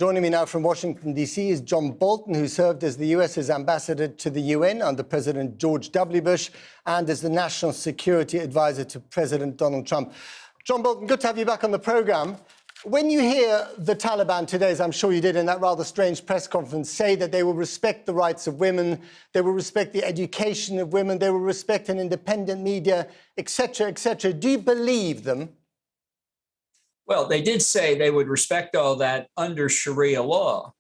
Joining me now from Washington, D.C. is John Bolton, who served as the U.S.'s ambassador to the UN under President George W. Bush and as the National Security Advisor to President Donald Trump. John Bolton, good to have you back on the programme. When you hear the Taliban today, as I'm sure you did in that rather strange press conference, say that they will respect the rights of women, they will respect the education of women, they will respect an independent media, etc., do you believe them? Well, they did say they would respect all that under Sharia law,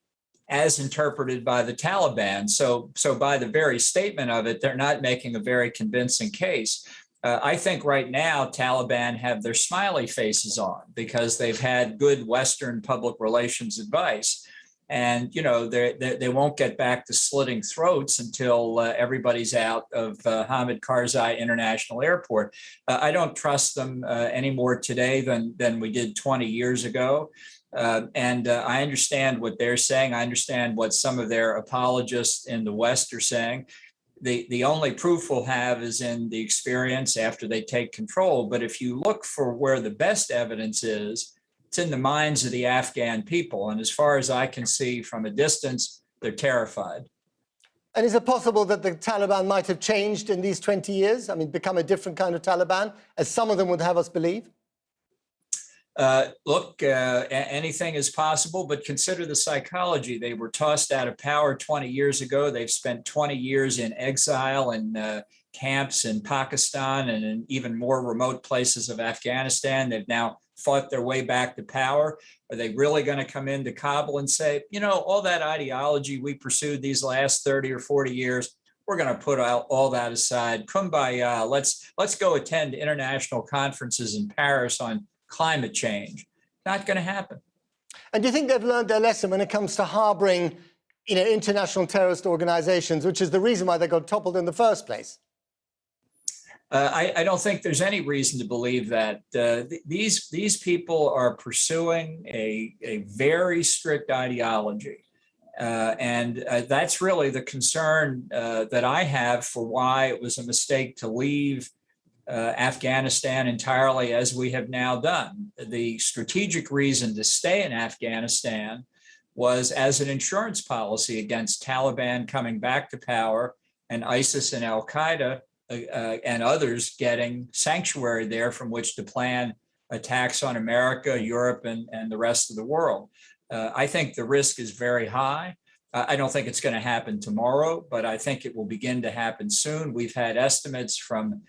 as interpreted by the Taliban. So by the very statement of it, they're not making a very convincing case. I think right now, Taliban have their smiley faces on because they've had good Western public relations advice. And, you know, they won't get back to slitting throats until everybody's out of Hamid Karzai International Airport. I don't trust them any more today than we did 20 years ago. And I understand what they're saying. I understand what some of their apologists in the West are saying. The only proof we'll have is in the experience after they take control. But if you look for where the best evidence is, it's in the minds of the Afghan people. And as far as I can see from a distance, they're terrified. And is it possible that the Taliban might have changed in these 20 years? I mean, become a different kind of Taliban, as some of them would have us believe? Look, anything is possible, but consider the psychology. They were tossed out of power 20 years ago. They've spent 20 years in exile and camps in Pakistan and in even more remote places of Afghanistan. They've now fought their way back to power. Are they really going to come into Kabul and say, you know, all that ideology we pursued these last 30 or 40 years, we're going to put all that aside. Kumbaya, let's go attend international conferences in Paris on climate change. Not going to happen. And do you think they've learned their lesson when it comes to harboring, you know, international terrorist organizations, which is the reason why they got toppled in the first place? I don't think there's any reason to believe that. These people are pursuing a very strict ideology. And that's really the concern that I have for why it was a mistake to leave Afghanistan entirely as we have now done. The strategic reason to stay in Afghanistan was as an insurance policy against Taliban coming back to power and ISIS and Al-Qaeda and others getting sanctuary there from which to plan attacks on America, Europe, and the rest of the world. I think the risk is very high. I don't think it's going to happen tomorrow, but I think it will begin to happen soon. We've had estimates from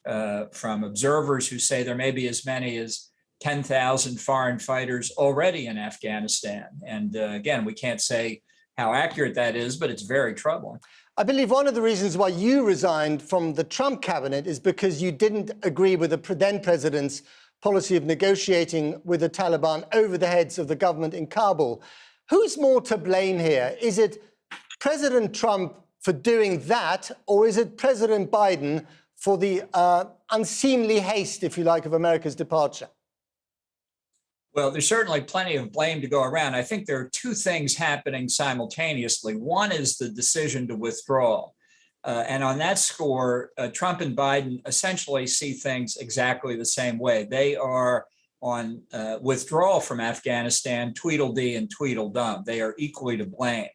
observers who say there may be as many as 10,000 foreign fighters already in Afghanistan. And again, we can't say how accurate that is, but it's very troubling. I believe one of the reasons why you resigned from the Trump cabinet is because you didn't agree with the then president's policy of negotiating with the Taliban over the heads of the government in Kabul. Who's more to blame here? Is it President Trump for doing that, or is it President Biden for the unseemly haste, if you like, of America's departure? Well, there's certainly plenty of blame to go around. I think there are two things happening simultaneously. One is the decision to withdraw. And on that score, Trump and Biden essentially see things exactly the same way. They are on withdrawal from Afghanistan, Tweedledee and Tweedledum. They are equally to blame.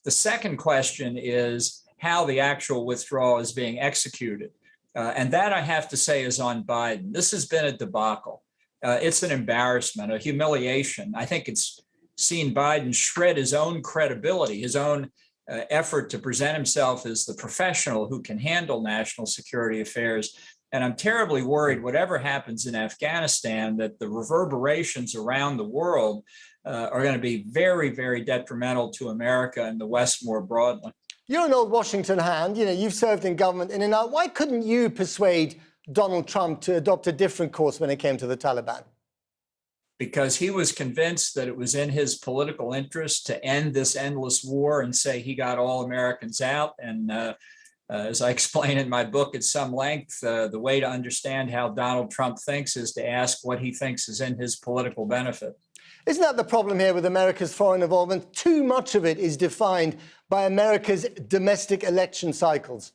The second question is how the actual withdrawal is being executed. And that, I have to say, is on Biden. This has been a debacle. It's an embarrassment, a humiliation. I think it's seen Biden shred his own credibility, his own effort to present himself as the professional who can handle national security affairs. And I'm terribly worried, whatever happens in Afghanistan, that the reverberations around the world are going to be very, very detrimental to America and the West more broadly. You're an old Washington hand. You know, you've served in government in and out. Why couldn't you persuade Donald Trump to adopt a different course when it came to the Taliban? Because he was convinced that it was in his political interest to end this endless war and say he got all Americans out. And as I explain in my book at some length, the way to understand how Donald Trump thinks is to ask what he thinks is in his political benefit. Isn't that the problem here with America's foreign involvement? Too much of it is defined by America's domestic election cycles.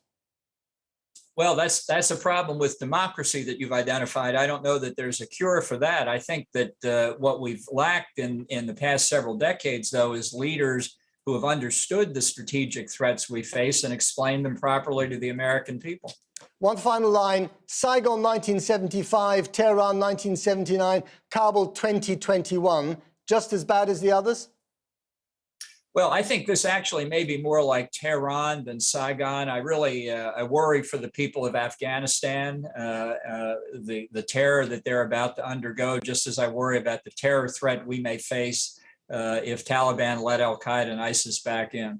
Well, that's a problem with democracy that you've identified. I don't know that there's a cure for that. I think that what we've lacked in the past several decades, though, is leaders who have understood the strategic threats we face and explained them properly to the American people. One final line: Saigon 1975, Tehran 1979, Kabul 2021. Just as bad as the others? Well, I think this actually may be more like Tehran than Saigon. I worry for the people of Afghanistan, the terror that they're about to undergo, just as I worry about the terror threat we may face if Taliban let Al-Qaeda and ISIS back in.